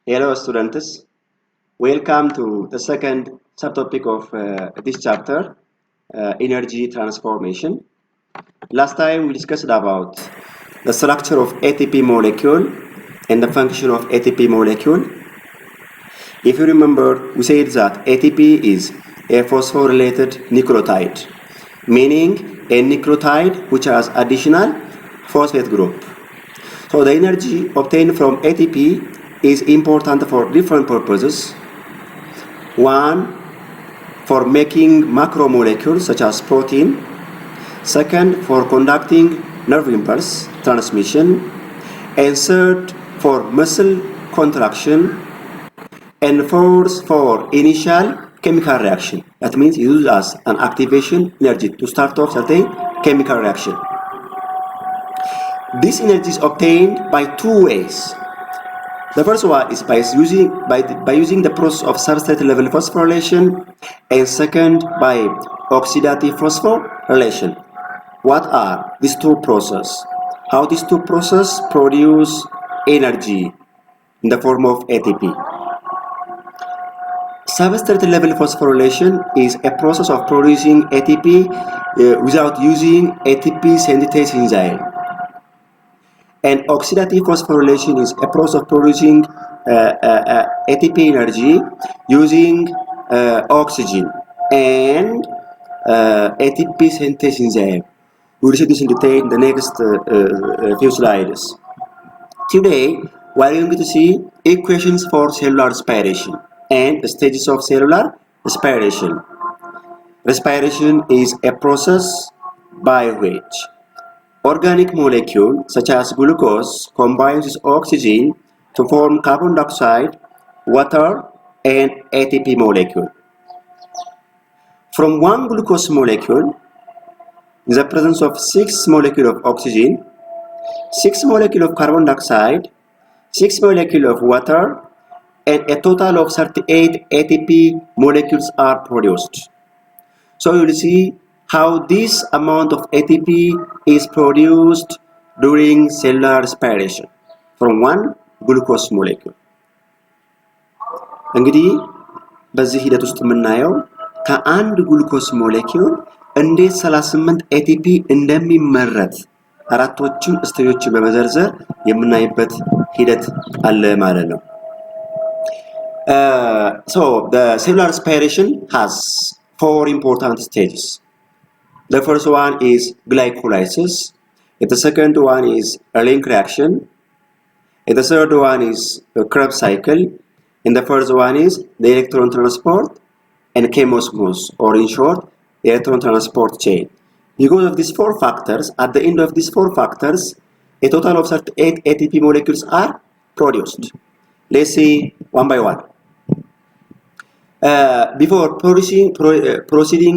Hello students, welcome to the second subtopic of this chapter, energy transformation. Last time we discussed about the structure of ATP molecule and the function of ATP molecule. If you remember, we said that ATP is a phosphorylated nucleotide, meaning a nucleotide which has additional phosphate group. So the energy obtained from ATP is important for different purposes. One, for making macromolecules such as protein. Second, for conducting nerve impulse transmission. And third, for muscle contraction. And fourth, for initial chemical reaction. That means used as an activation energy to start off certain chemical reaction. This energy is obtained by two ways. The first one is by using the process of substrate level phosphorylation, and second by oxidative phosphorylation. What are these two processes? How these two processes produce energy in the form of ATP? Substrate level phosphorylation is a process of producing ATP without using ATP synthetase enzyme. And oxidative phosphorylation is a process of producing ATP energy using oxygen and ATP synthase enzyme. We will see this in detail in the next few slides. Today, we are going to see equations for cellular respiration and the stages of cellular respiration. Respiration is a process by which organic molecule such as glucose combines with oxygen to form carbon dioxide, water, and ATP molecule. From one glucose molecule, in the presence of 6 molecules of oxygen, 6 molecules of carbon dioxide, 6 molecules of water, and a total of 38 ATP molecules are produced. So you will see how this amount of ATP is produced during cellular respiration from one glucose molecule. እንግዲህ በዚህ ሂደት ውስጥ የምናየው ከአንድ ግሉኮስ ሞሌኪውል እንዴት 38 ATP እንደሚመረት አራቶቹን ስቴጆችን በመዘርዘር የምናይበት ሂደት አለ ማለት ነው። So the cellular respiration has 4 important stages. The first one is glycolysis, and the second one is a link reaction, and the third one is the Krebs cycle, and the first one is the electron transport and chemosmosis, or in short, the electron transport chain. Because of these 4 factors, at the end of these 4 factors, a total of 38 ATP molecules are produced. Let's see one by one. Before proceeding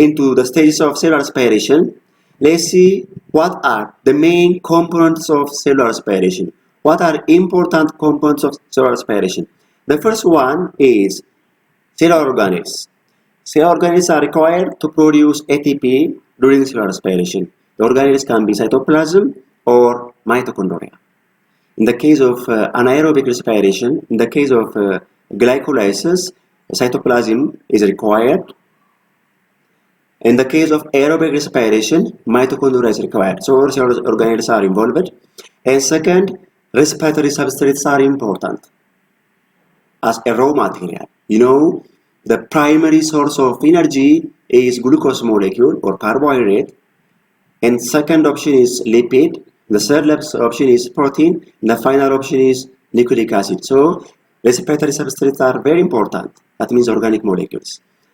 into the stages of cellular respiration, let's see what are the main components of cellular respiration. What are important components of cellular respiration? The first one is cellular organelles. Cellular organelles are required to produce ATP during cellular respiration. The organelles can be cytoplasm or mitochondria. In the case of anaerobic respiration, in the case of glycolysis, cytoplasm is required. In the case of aerobic respiration, mitochondria is required. So cellular organelles are involved. And second, respiratory substrates are important as a raw material. You know, the primary source of energy is glucose molecule or carbohydrate. And second option is lipid. The third option is protein. And the final option is nucleic acid. So respiratory substrates are very important. That means organic molecules.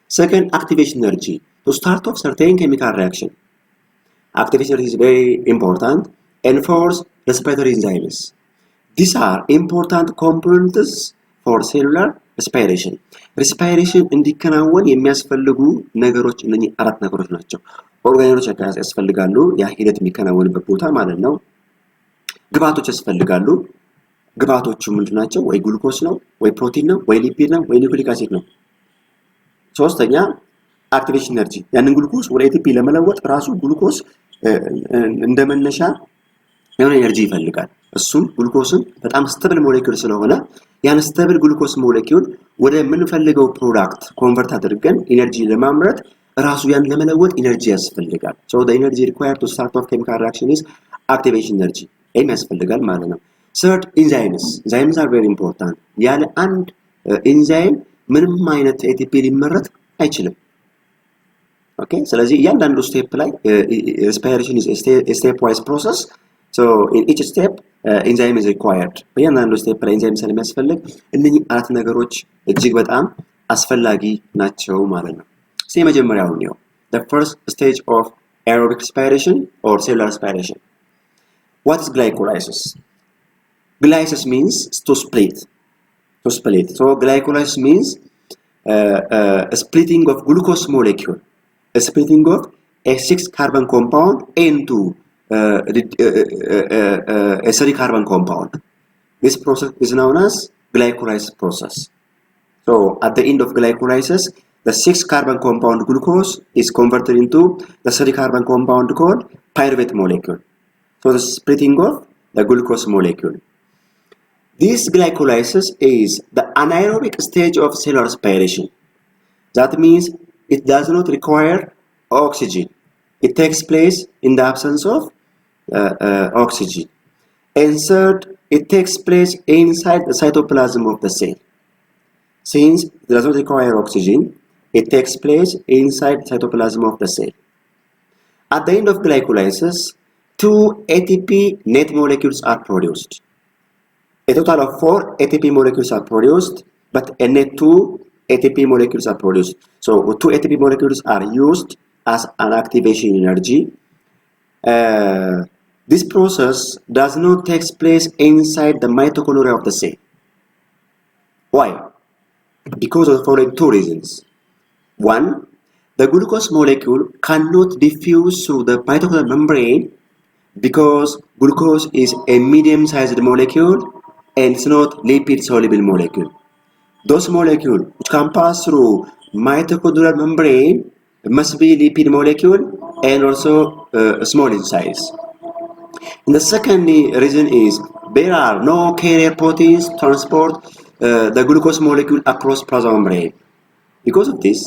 Second, activation energy. To start off certain chemical reaction. Activation energy is very important. And fourth, respiratory enzymes. These are important components for cellular respiration. Respiration እንዲከናወን የሚያስፈልጉ ነገሮች እነኚህ አራት ነገሮች ናቸው። ኦርጋኖች ያስፈልጋሉ፣ ያ ሂደት የሚከናወንበት ቦታ ማለት ነው። ግብአቶች ያስፈልጋሉ። ግብአቶቹ ምንድናቸው? ወይ ግሉኮስ ነው፣ ወይ ፕሮቲን ነው፣ ወይ ሊፒድ ነው፣ ወይ ኒውክሊክ አሲድ ነው። ሶስተኛ አክቲቬሽን ኤነርጂ። ያንን ግሉኮስ ወደ ኤቲፒ ለመለወጥ ራሱ ግሉኮስ እንደመነሻ የሆነ ኤነርጂ ይፈልጋል። እሱም ግሉኮስን በጣም ስቴብል ሞሌኩል ስለሆነ ያን ስቴብል ግሉኮስ ሞለኪውል ወደ ምንፈልገው ፕሮዳክት ኮንቨርት አድርገን ኢነርጂ ለማምረት ራሱ ያን ለመለወጥ ኢነርጂ ያስፈልጋል። so the energy required to start off chemical reaction is activation energy ያስፈልጋል ማለት ነው። third enzymes are very important ያለ አንድ ኢንዛይም ምንም አይነት ATP ሊመረት አይችልም። ኦኬ ስለዚህ እያንዳንዱ ስቴፕ ላይ respiration is a step wise process. So in each step enzyme is required. በእያንዳንዱ ስቴፕ ላይ ኢንዛይም ስለሚያስፈልግ እነኚህ አራት ነገሮች እጅግ በጣም አስፈላጊ ናቸው ማለት ነው። የመጀመሪያው ነው the first stage of aerobic respiration or cellular respiration. What is glycolysis? Glycolysis means to split. So glycolysis means a splitting of glucose molecule, a splitting of a 6 carbon compound into a 3 carbon compound. This process is known as glycolysis process. So at the end of glycolysis, the 6 carbon compound glucose is converted into the 3 carbon compound called pyruvate molecule. So the splitting of the glucose molecule. This glycolysis is the anaerobic stage of cellular respiration. That means it does not require oxygen. It takes place in the absence of oxygen. And third, it takes place inside the cytoplasm of the cell. Since it does not require oxygen, it takes place inside the cytoplasm of the cell. At the end of glycolysis, 2 ATP net molecules are produced. A total of 4 ATP molecules are produced, but a net 2 ATP molecules are produced. So 2 ATP molecules are used as an activation energy. This process does not take place inside the mitochondria of the cell. Why? Because of the following 2 reasons. One, the glucose molecule cannot diffuse through the mitochondrial membrane because glucose is a medium-sized molecule and it's not lipid-soluble molecule. Those molecules which can pass through mitochondrial membrane must be lipid molecule and also small in size. And the second reason is there are no carrier proteins transport the glucose molecule across plasma membrane. Because of this,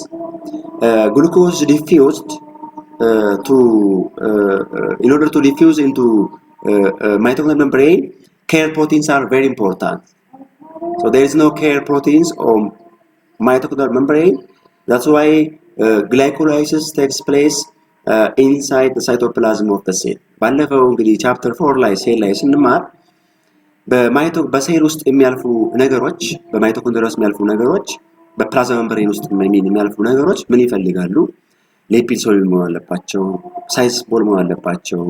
glucose diffused in order to diffuse into mitochondrial membrane, carrier proteins are very important. So there is no carrier proteins on mitochondrial membrane. That's why glycolysis takes place inside the cytoplasm of the cell. ባለፈው እንግዲህ ቻፕተር 4 ላይ ሴል ላይ ስንማር በሴል ውስጥ የሚያልፉ ነገሮች በማይቶኮንድሪያ ውስጥ የሚያልፉ ነገሮች በፕላዝማ ሜምብሬን ውስጥ የሚያልፉ ነገሮች ምን ይፈልጋሉ? ሊፒድ ሶሉብል መሆን አለባቸው፣ ሳይዝ ቦል መሆን አለባቸው፣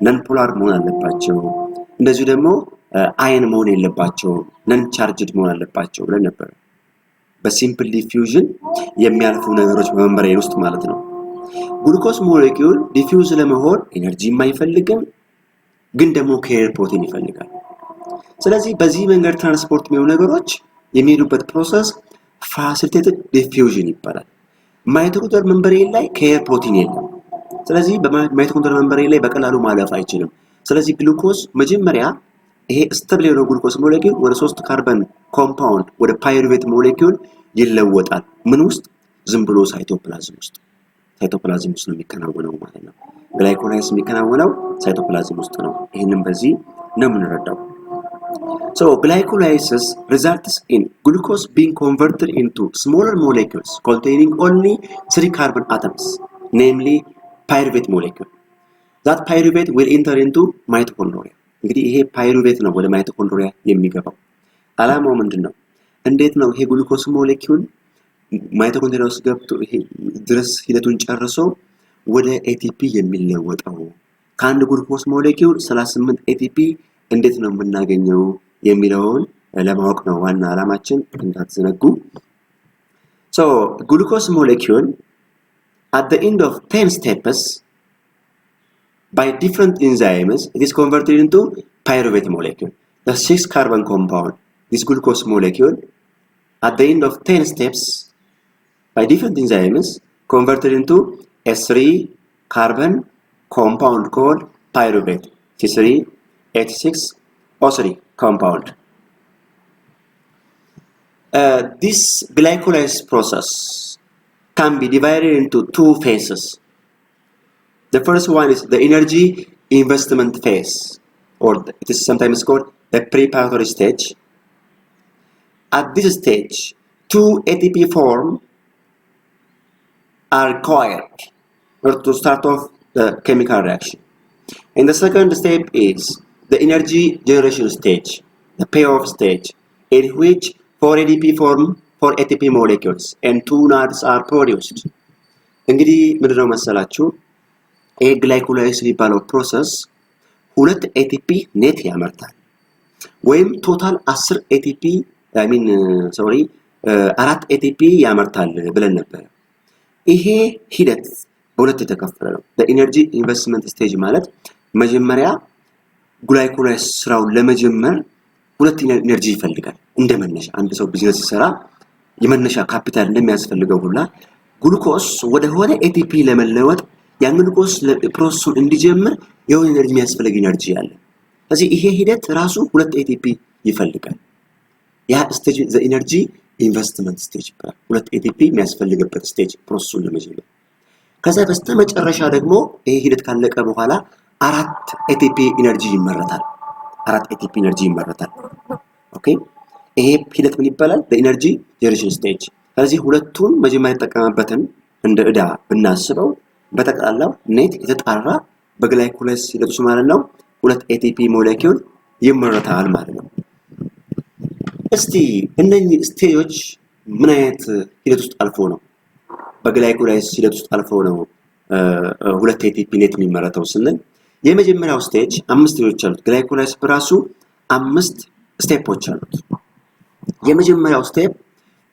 ነን ፖላር መሆን አለባቸው፣ እንደዚሁ ደግሞ አየን መሆን የለባቸው፣ ነን ቻርጅድ መሆን አለባቸው ብለን ነበር። በሲምፕል ዲፊውዥን የሚያልፉ ነገሮች በመምብሬን ውስጥ ማለት ነው። ግሉኮስ ሞሌኪውል ዲፊውዝ ለመሆን ኤነርጂ የማይፈልግም ግን ደግሞ ኬሪየር ፕሮቲን ይፈልጋል። ስለዚህ በዚህ መንገድ ትራንስፖርት የሚሆኑ ነገሮች የሚሄዱበት ፕሮሰስ ፋሲሊቴትድ ዲፊውዥን ይባላል። ማይቶኮንድሪያል ሜምብሬን ላይ ኬሪየር ፕሮቲን የለም። ስለዚህ በማይቶኮንድሪያል ሜምብሬን ላይ በቀላሉ ማለፍ አይችልም። ስለዚህ ግሉኮስ መጀመሪያ ይሄ ስቴብል የሆነ ግሉኮስ ሞሌኪውል ወደ 3 ካርበን ኮምፓውንድ ወደ ፓይሩቬት ሞሌኪውል ይለወጣል። ምን ውስጥ? ዝም ብሎ ሳይቶፕላዝም ውስጥ ነው የሚከናወነው ማለት ነው። ግላይኮላይሲስ የሚከናወነው ሳይቶፕላዝም ውስጥ ነው። ይሄንን በዚህ ነው የምንረዳው። So glycolysis results in glucose being converted into smaller molecules containing only 3 carbon atoms, namely pyruvate molecule. That pyruvate will enter into mitochondria. እንግዲህ ይሄ ፓይሩቬት ነው ወደ ማይቶኮንድሪያ የሚገባው። አላማው ምንድነው? እንዴት ነው ይሄ ግሉኮስ ሞሌኪውል ማይቶኮንድሪያ ውስጥ ገብቶ ይሄ ድረስ ሂደቱን ጨርሶ ወደ ኤቲፒ የሚለወጠው? ከአንድ ግሉኮስ ሞሌኪውል 38 ኤቲፒ እንዴት ነው የምናገኘው የሚለውን ለማወቅ ነው ዋና አላማችን፣ እንዳትዘነጉ። So glucose molecule at the end of 10 steps by different enzymes it is converted into pyruvate molecule, the 6 carbon compound. This glucose molecule at the end of 10 steps by different enzymes converted into a 3 carbon compound called pyruvate, C3H6O3 compound. This glycolysis process can be divided into two phases. The first one is the energy investment phase, or it is sometimes called the preparatory stage. At this stage, two ATP forms are required in order to start off the chemical reaction. And the second step is the energy generation stage, the payoff stage, in which 4 ADP form 4 ATP molecules and 2 NADs are produced. እንግዲህ ምንድነው መሰላችሁ ይሄ ግላይኮላይሲስ የሚባለው ፕሮሰስ 2 ATP ኔት ያመርታል ወይም ቶታል 10 ATP አራት ATP ያመርታል ብለን ነበር። ይሄ ሂደት በሁለት የተከፈለ ነው። ለኢነርጂ ኢንቨስትመንት ስቴጅ ማለት መጀመሪያ ግላይኮላይሲስ ስራውን ለመጀመር ሁለት ኢነርጂ ይፈልጋል። እንደመነሻ አንድ ሰው ቢዝነስ ሲሰራ የመነሻ ካፒታል እንደሚያስፈልገው ሁላ ግሉኮስ ወደ ሆነ ATP ለመለወጥ ያን ግሉኮስ ፕሮሰሱን እንዲጀምር የሆነ ኢነርጂ የሚያስፈልግ ኢነርጂ አለ። ስለዚህ ይሄ ሂደት ራሱ ሁለት ATP ይፈልጋል። ያ ስቴጅ ዘ ኢነርጂ ኢንቨስትመንት ስቴጅ ይባላል። ሁለት ATP የሚያስፈልግበት ስቴጅ ፕሮሰሱን ለመጀመር። ከዛ በስተመጨረሻ ደግሞ ይሄ ሂደት ካለቀ በኋላ 4 ATP ኢነርጂ ይመረታል። 4 ATP ኢነርጂ ይመረታል። ኦኬ ይሄ ሂደት ምን ይባላል? በኢነርጂ ጀነሬሽን ስቴጅ። ስለዚህ ሁለቱን መጀመሪያ ተጠቀመበትን እንደ ዕዳ ብናስበው በተቀላላው ኔት የተጣራ በግላይኮላይሲስ ሂደት ውስጥ ማለት ነው 2 ATP ሞለኪውል ይመረታል ማለት ነው። እስቲ እነኚህ ስቴጆች ምን አይነት ሂደት ውስጥ አልፎ ነው በግላይኮላይሲስ ሂደት ውስጥ አልፎ ነው 2 ATP ኔት የሚመረተው ስንል የመጀመሪያው ስቴጅ 5 ስቴጆች አሉት። ግላይኮላይሲስ በራሱ 5 ስቴፖች አሉት። የመጀመሪያው ስቴፕ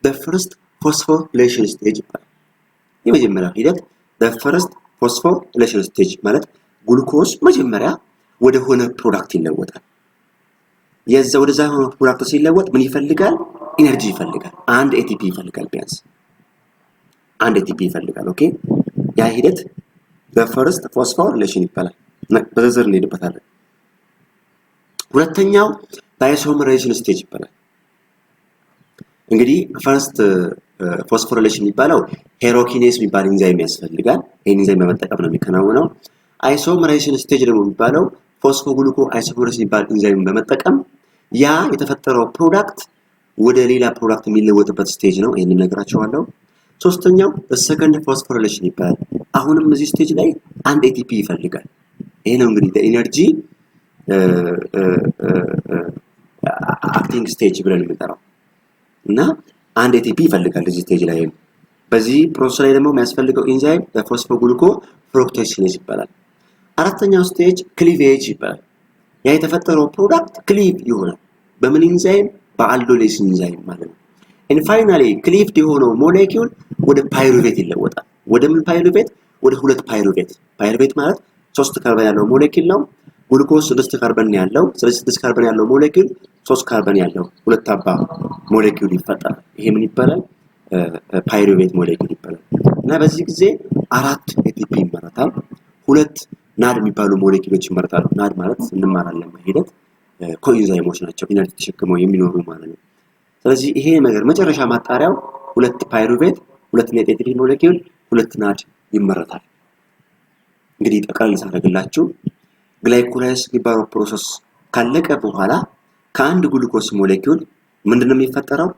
the first phosphorylation stage ይባላል። የመጀመሪያው ሂደት the first phosphorylation stage ማለት ግሉኮስ መጀመሪያ ወደ ሆነ ፕሮዳክት ይለወጣል። የዛ ወደዛ ሆነ ፕሮዳክት ሲለወጥ ምን ይፈልጋል? ኢነርጂ ይፈልጋል። አንድ ATP ይፈልጋል ቢያንስ አንድ ATP ይፈልጋል። ኦኬ ያ ሂደት the first phosphorylation ይባላል። በዘር እንሄድበታለን። ሁለተኛው isomerization stage ይባላል። እንግዲህ ፈርስት ፎስፎሪሌሽን የሚባለው ሄሮኪኔስ የሚባል ኢንዛይም ያስፈልጋል። ይሄን ኢንዛይም በመጠቀም ነው የሚከናወነው። አይሶመራይዜሽን ስቴጅ ደግሞ የሚባለው ፎስፎግሉኮ አይሶመራይዝ የሚባል ኢንዛይም በመጠቀም ያ የተፈጠረው ፕሮዳክት ወደ ሌላ ፕሮዳክት የሚለወጥበት ስቴጅ ነው። ይሄንን ነግራችኋለሁ። ሶስተኛው ሰከንድ ፎስፎሪሌሽን ይባላል። አሁንም እዚህ ስቴጅ ላይ አንድ ATP ይፈልጋል። ይሄ ነው እንግዲህ ኢነርጂ አክቲንግ ስቴጅ ብለን የምንጠራው እና አንድ ATP ይፈልጋል እዚህ ስቴጅ ላይ። በዚህ ፕሮሰስ ላይ ደግሞ የሚያስፈልገው ኢንዛይም ፎስፎግሉኮ ፍሩክቶሲኔዝ ይባላል። አራተኛው ስቴጅ ክሊቬጅ ይባላል። ያ የተፈጠረው ፕሮዳክት ክሊቭ ይሆናል በምን ኢንዛይም? በአልዶሌስ ኢንዛይም ማለት ነው። and finally ክሊቭድ የሆነው ሞሌኪውል ወደ ፓይሩቬት ይለወጣል። ወደ ምን ፓይሩቬት? ወደ 2 ፓይሩቬት። ፓይሩቬት ማለት 3 ካርበን ያለው ሞሌኪውል ነው። ግሉኮስ 6 ካርበን ያለው፣ ስለዚህ 6 ካርበን ያለው ሞሌኪውል 3 ካርበን ያለው 2 አባ ሞሌኪውል ይፈጠራል። ይሄ ምን ይባላል? ፓይሩቬት ሞሌኪውል ይባላል። እና በዚህ ጊዜ 4 ATP ይመረታል። 2 ናድ የሚባሉ ሞሌኪውሎች ይመረታሉ። ናድ ማለት እንማራለን በሂደት ኮኢንዛይሞች ናቸው፣ ኢነርጂ ተሸክመው የሚኖሩ ማለት ነው። ስለዚህ ይሄ ነገር መጨረሻ ማጣሪያው 2 ፓይሩቬት፣ 2 ATP ሞሌኪውል፣ 2 ናድ ይመረታል። እንግዲህ ጠቅላላ ሳደርግላችሁ ግላይኮላይሲስ የሚባለው ፕሮሰስ ካለቀ በኋላ ከአንድ ግሉኮስ ሞሌኪውል ምንድነው የሚፈጠረው?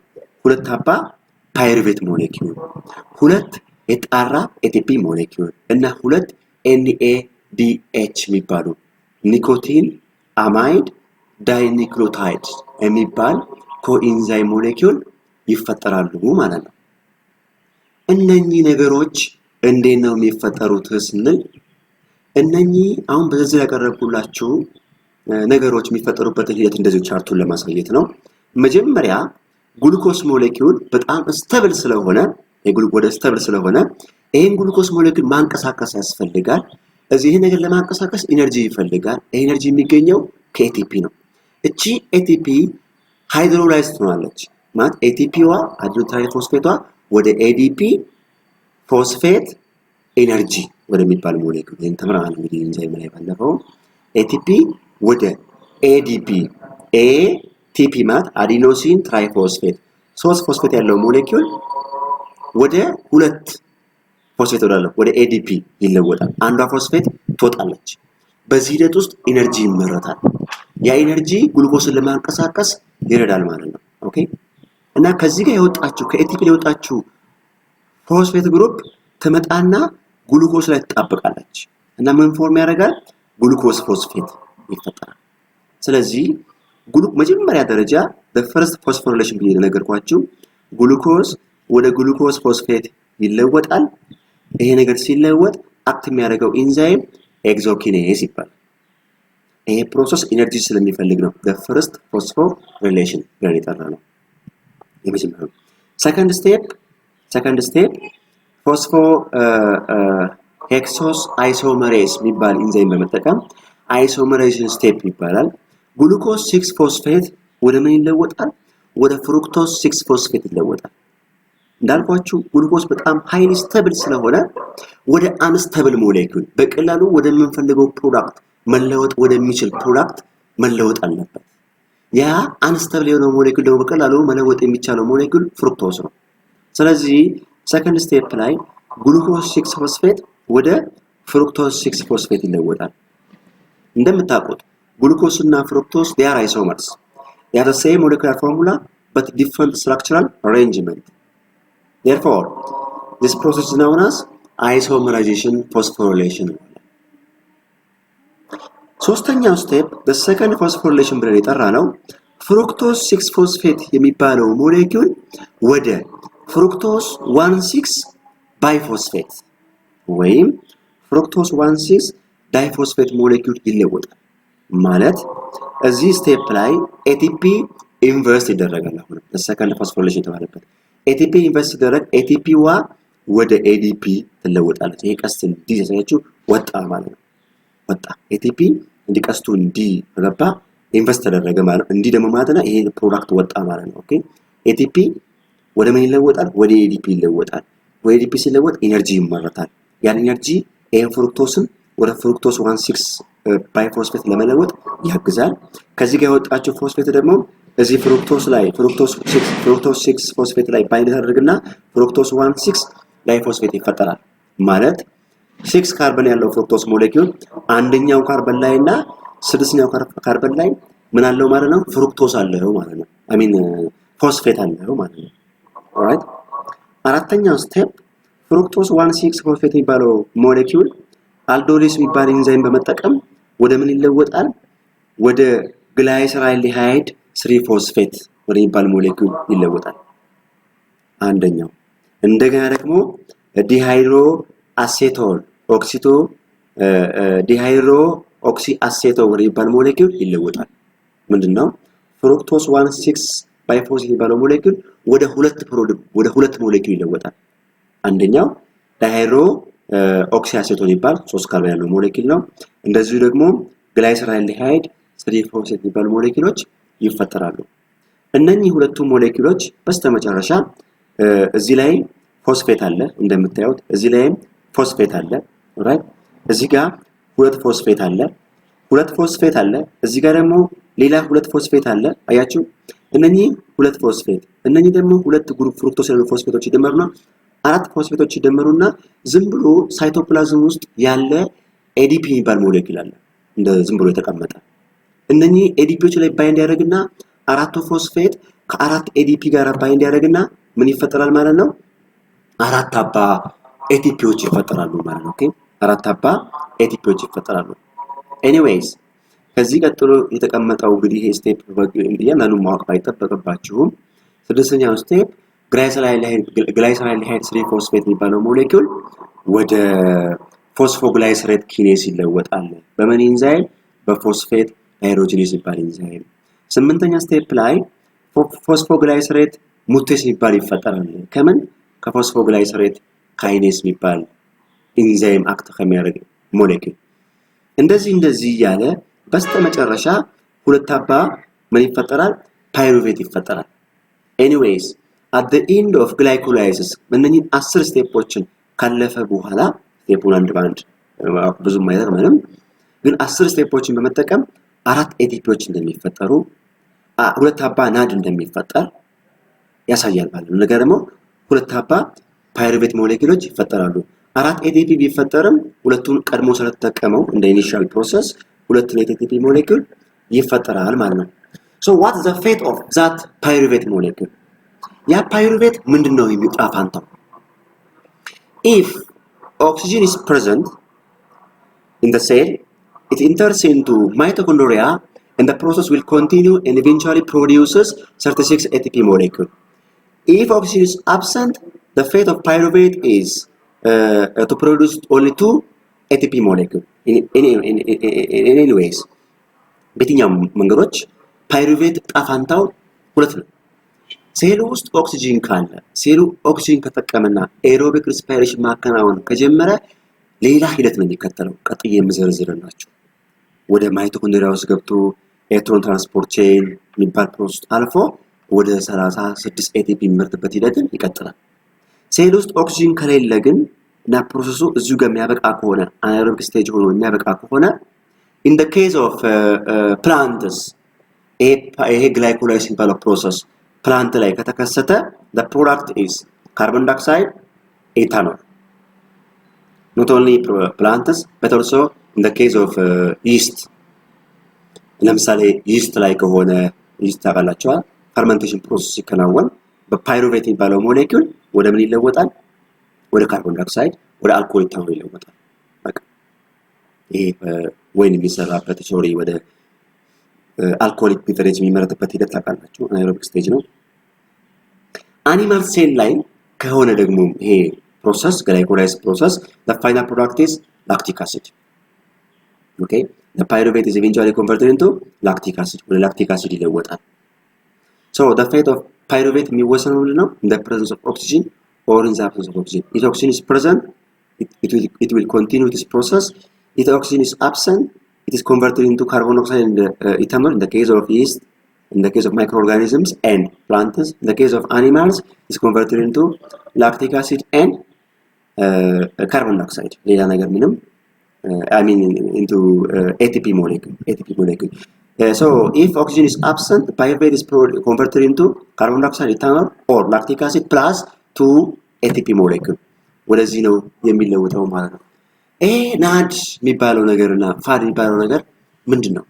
2 አባ ፓይሩቬት ሞሌኪውል፣ 2 የጣራ ATP ሞሌኪውል እና 2 NADH የሚባሉ ኒኮቲን አማይድ ዳይኒክሎታይድ የሚባል ኮኢንዛይም ሞሌኪውል ይፈጠራሉ ማለት ነው። እነኚህ ነገሮች እንዴት ነው የሚፈጠሩት ስንል እነኚህ አሁን በዚህ ያቀረብኩላችሁ ነገሮች የሚፈጠሩበትን ሂደት እንደዚህ ቻርቱን ለማሳየት ነው። መጀመሪያ ግሉኮስ ሞሌኪውል በጣም ስቴብል ስለሆነ የግሉኮስ ስቴብል ስለሆነ ይሄን ግሉኮስ ሞሌኪውል ማንቀሳቀስ ያስፈልጋል። እዚህ ይሄን ነገር ለማንቀሳቀስ ኢነርጂ ይፈልጋል። ኢነርጂ የሚገኘው ከኤቲፒ ነው። እቺ ኤቲፒ ሃይድሮላይዝ ትሆናለች ማለት ኤቲፒዋ ሃይድሮክሳይድ ፎስፌቷ ወደ ኤዲፒ ፎስፌት ኤነርጂ ወደሚባል ሞሌኪውል ይሄን ተምረናል። እንግዲህ ኢንዛይም ላይ ባለፈው ኤቲፒ ወደ ኤዲፒ ኤቲፒ ማለት አዲኖሲን ትራይፎስፌት ሶስት ፎስፌት ያለው ሞሌኪውል ወደ ሁለት ፎስፌት ወደ ADP ይለወጣል። አንዷ ፎስፌት ትወጣለች። በዚህ ሂደት ውስጥ ኢነርጂ ይመረታል። ያ ኢነርጂ ግሉኮስን ለማንቀሳቀስ ይረዳል ማለት ነው። ኦኬ እና ከዚህ ጋር የወጣችው ከኤቲፒ የወጣችው ፎስፌት ግሩፕ ትመጣና ግሉኮስ ላይ ትጣበቃለች እና ምን ፎርም ያደርጋል? ግሉኮስ ፎስፌት ይፈጠራል። ስለዚህ መጀመሪያ ደረጃ በፈርስት ፎስፎሪሌሽን ብዬ ነገርኳችሁ። ግሉኮስ ወደ ግሉኮስ ፎስፌት ይለወጣል። ይሄ ነገር ሲለወጥ አክት የሚያደርገው ኢንዛይም ኤግዞኪኔዝ ይባላል። ይሄ ፕሮሰስ ኢነርጂ ስለሚፈልግ ነው በፈርስት ፎስፎሪሌሽን ብለን የጠራነው። የመጀመሪያው ሰከንድ ስቴፕ ፎስፎ ሄክሶስ አይሶመሬዝ የሚባል ኢንዛይም በመጠቀም አይሶመሬሽን ስቴፕ ይባላል። ግሉኮስ 6 ፎስፌት ወደ ምን ይለወጣል? ወደ ፍሩክቶስ 6 ፎስፌት ይለወጣል። እንዳልኳችሁ ግሉኮስ በጣም ሃይሊ ስቴብል ስለሆነ ወደ አንስቴብል ሞሌኪውል በቀላሉ ወደምንፈልገው ፕሮዳክት መለወጥ ወደሚችል ፕሮዳክት መለወጥ አለበት። ያ አንስቴብል የሆነው ሞሌኪውል ደግሞ በቀላሉ መለወጥ የሚቻለው ሞሌኪውል ፍሩክቶስ ነው። ስለዚህ ሰከንድ ስቴፕ ላይ ግሉኮስ 6 ፎስፌት ወደ ፍሩክቶስ 6 ፎስፌት ይለወጣል። እንደምታውቁት ግሉኮስ እና ፍሩክቶስ they are isomers. They have the same molecular formula but different structural arrangement. Therefore, this process is known as isomerization phosphorylation. ሶስተኛው ስቴፕ the second phosphorylation ብለን የጠራነው ፍሩክቶስ 6 ፎስፌት የሚባለው ሞሌኪውል ወደ ፍሩክቶስ 1,6 ባይፎስፌት ወይም ፍሩክቶስ 1,6 ዳይፎስፌት ሞሌኪውል ይለወጣል። ማለት እዚህ ስቴፕ ላይ ATP ኢንቨርስ ይደረጋል። አሁን ለሰከንድ ፎስፎሪሌሽን የተባለበት ATP ኢንቨርስ ሲደረግ ATP ወደ ADP ትለወጣለች። ይሄ ቀስት እንዲህ ያሳያችሁ ወጣ ማለት ነው። ወጣ ATP እንዲቀስቱ እንዲህ ገባ ኢንቨርስ ተደረገ ማለት ነው። እንዲህ ደግሞ ማለት ነው ይሄ ፕሮዳክት ወጣ ማለት ነው። ኦኬ ATP ወደ ምን ይለወጣል? ወደ ADP ይለወጣል። ወደ ADP ሲለወጥ ኢነርጂ ይመረታል። ያን ኢነርጂ ይሄን ፍሩክቶስን ወደ ፍሩክቶስ 1,6 ባይፎስፌት ለመለወጥ ያግዛል። ከዚህ ጋር የወጣቸው ፎስፌት ደግሞ እዚህ ፍሩክቶስ 6 ፎስፌት ላይ ባይንድ ያደርግና ፍሩክቶስ 1,6 ዳይፎስፌት ይፈጠራል። ማለት 6 ካርበን ያለው ፍሩክቶስ ሞሌኪውል አንደኛው ካርበን ላይ እና 6ኛው ካርበን ላይ ምን አለው ማለት ነው? ፍሩክቶስ አለው ማለት ነው። ፎስፌት አለው ማለት ነው። ኦልራይት አራተኛው ስቴፕ ፍሩክቶስ 1,6 ፎስፌት የሚባለው ሞሌኪውል አልዶሊስ የሚባል ኢንዛይም በመጠቀም ወደ ምን ይለወጣል? ወደ ግላይሰራይልዲሃይድ 3 ፎስፌት ወደ የሚባል ሞሌኪውል ይለወጣል። አንደኛው እንደገና ደግሞ ዲሃይድሮ አሴቶል ኦክሲቶ ዲሃይድሮ ኦክሲ አሴቶል ወደ የሚባል ሞሌኪውል ይለወጣል። ምንድነው? ፍሩክቶስ 1,6 ባይፎስፌት የሚባለው ሞሌኪውል ወደ ሁለት ሞሌኪውል ይለወጣል። አንደኛው ዳይሃይድሮ ኦክሲ አሴቶል ይባል 3 ካርበን ያለው ሞሌኪውል ነው። እንደዚሁ ደግሞ ግላይሰራይልዲሃይድ 3 ፎስፌት የሚባሉ ሞሌኪውሎች ይፈጠራሉ። እነኚህ ሁለቱ ሞሌኪውሎች በስተመጨረሻ እዚህ ላይ ፎስፌት አለ እንደምታዩት፣ እዚህ ላይም ፎስፌት አለ። ኦልራይት እዚህ ጋር ሁለት ፎስፌት አለ፣ እዚህ ጋር ደግሞ ሌላ ሁለት ፎስፌት አለ። አያችሁ እነኚህ ሁለት ፎስፌት እነኚህ ደግሞ ሁለት ግሩፕ ፍሩክቶስ ያሉ ፎስፌቶች ይደመሩና 4 ፎስፌቶች ይደመሩና ዝም ብሎ ሳይቶፕላዝም ውስጥ ያለ ADP የሚባል ሞሌኪውል አለ እንደ ዝም ብሎ የተቀመጠ። እነኚህ ADPዎች ላይ ባይንድ ያደርግና 4 ፎስፌት ከ4 ADP ጋር ባይንድ ያደርግና ምን ይፈጠራል ማለት ነው? 4 አባ ATPዎች ይፈጠራሉ ማለት ነው። ኦኬ 4 አባ ATPዎች ይፈጠራሉ። ኤኒዌይስ ከዚህ ቀጥሎ የተቀመጠው እንግዲህ ይሄ ስቴፕ ያንኑ ማወቅ ባይጠበቅባችሁም ስድስተኛው ስቴፕ ግላይሰራይልዲሃይድ 3 ፎስፌት የሚባለው ሞሌኪውል ወደ ፎስፎግላይሰሬት ኪኔስ ይለወጣል። በምን ኢንዛይም? በፎስፌት ሃይድሮጂኔዝ የሚባል ኢንዛይም። ስምንተኛ ስቴፕ ላይ ፎስፎግላይሰሬት ሙቴስ የሚባል ይፈጠራል። ከምን? ከፎስፎግላይሰሬት ካይኔስ የሚባል ኢንዛይም አክት ከሚያደርግ ሞሌኪውል። እንደዚህ ያለ በስተመጨረሻ ሁለት አባ ምን ይፈጠራል? ፓይሩቬት ይፈጠራል። ኤኒዌይስ at the end of glycolysis እነኚህ 10 ስቴፖችን ካለፈ በኋላ ስቴፑን አንድ ባንድ ብዙም አይደርመንም፣ ግን 10 ስቴፖችን በመጠቀም 4 ATPዎች እንደሚፈጠሩ፣ ሁለት አባ ናድ እንደሚፈጠር ያሳያል ማለት ነው። ነገር ደግሞ ሁለት ሀባ ፓይሩቬት ሞሌኪሎች ይፈጠራሉ። አራት ATP ቢፈጠርም ሁለቱን ቀድሞ ስለተጠቀመው እንደ ኢኒሺያል ፕሮሰስ ሁለት ATP ሞሌኪል ይፈጠራል ማለት ነው። So what's the fate of that pyruvate molecule? ያ ፓይሩቬት ምንድነው የሚጣፋንተው? If oxygen is present in the cell, it enters into mitochondria and the process will continue and eventually produces 36 ATP molecule. If oxygen is absent, the fate of pyruvate is to produce only 2 ATP molecule in any ways. በየትኛውም መንገዶች ፓይሩቬት ጣፋንታው ሁለት ነው። ሴሉ ውስጥ ኦክሲጅን ካለ ሴሉ ኦክሲጅን ከተጠቀመና ኤሮቢክ ሪስፓይሬሽን ማከናወን ከጀመረ ሌላ ሂደት ነው የሚከተለው። ቀጥዬ የምዘረዝርላችሁ ወደ ማይቶኮንድሪያ ውስጥ ገብቶ ኤሌክትሮን ትራንስፖርት ቼን የሚባል ፕሮሰስ አልፎ ወደ 36 ATP የሚመርትበት ሂደትን ይቀጥላል። ሴል ውስጥ ኦክሲጅን ከሌለ ግን እና ፕሮሰሱ እዚሁ ጋር የሚያበቃ ከሆነ አናኤሮቢክ ስቴጅ ሆኖ የሚያበቃ ከሆነ in the case of plants ይሄ ግላይኮላይሲስ የሚባለው ፕሮሰስ plant ላይ ከተከሰተ the product is carbon dioxide, ethanol. Not only plants but also in the case of yeast. ለምሳሌ yeast ላይ ከሆነ yeast ታውቃላችኋል fermentation process ሲከናወን በፓይሩቬት የሚባለው ሞሌኪውል ወደ ምን ይለወጣል? ወደ ካርቦን ዳይኦክሳይድ ወደ አልኮል ኢታኖል ይለወጣል። በቃ ይሄ ወይን የሚሰራበት ሶሪ ወደ alcoholic beverage የሚመረትበት ሂደት ታውቃላችሁ አናኤሮቢክ ስቴጅ ነው። አኒማል ሴል ላይ ከሆነ ደግሞ ይሄ ፕሮሰስ ግላይኮላይሲስ ፕሮሰስ the final product is lactic acid. Okay, the pyruvate is eventually converted into lactic acid. ወደ lactic acid ይለወጣል። So the fate of pyruvate የሚወሰነው ምንድነው? In the presence of oxygen or in the absence of oxygen. If oxygen is present, it will continue this process. If oxygen is absent, it is converted into carbon dioxide and ethanol in the case of yeast, in the case of microorganisms and plants. In the case of animals, it is converted into lactic acid and carbon dioxide. Into ATP molecule. So if oxygen is absent, the pyruvate is converted into carbon dioxide, ethanol or lactic acid plus 2 ATP molecule. ወደዚህ ነው የሚለወጠው ማለት ነው። ናድ የሚባለው ነገርና ፋድ የሚባለው ነገር ምንድነው?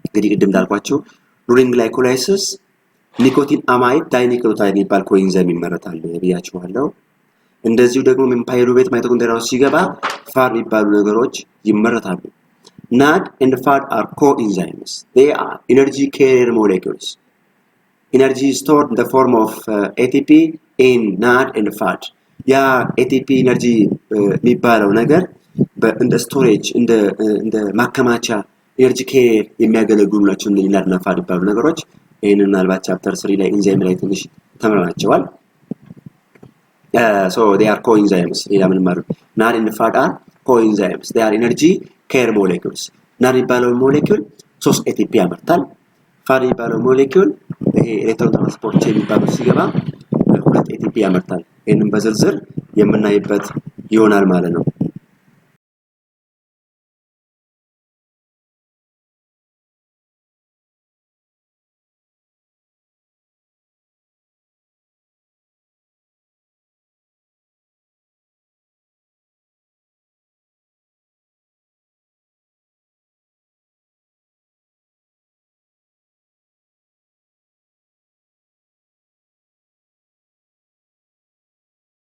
እንግዲህ ቅድም እንዳልኳችሁ ዱሪንግ ግላይኮላይሲስ ኒኮቲን አማይድ ዳይኒክሎታይድ የሚባል ኮኤንዛይም ይመረታል ብያችኋለሁ። እንደዚሁ ደግሞ ፓይሩቬት ማይቶኮንድሪያ ውስጥ ሲገባ ፋድ የሚባሉ ነገሮች ይመረታሉ። NAD and FAD are coenzymes. They are energy carrier molecules. Energy is stored in the form of ATP in NAD and FAD. ያ ATP ኤነርጂ የሚባለው ነገር እንደ ስቶሬጅ እንደ ማከማቻ ኤነርጂ ኬር የሚያገለግሉ ናቸው። እንደ NAD እና FAD የሚባሉ ነገሮች ይሄንን ምናልባት ቻፕተር 3 ላይ ኢንዛይም ላይ ትንሽ ተምረናቸዋል። So they are coenzymes. ሌላ ምንም ማለት NAD and FAD are coenzymes. They are energy care molecules. NAD የሚባለው ሞሌኪውል 3 ATP ያመርታል። FAD የሚባለው ሞሌኪውል ይሄ ኤሌክትሮን ትራንስፖርት ቼን የሚባለው ሲገባ 2 ATP ያመርታል። ይሄንን በዝርዝር የምናይበት ይሆናል ማለት ነው።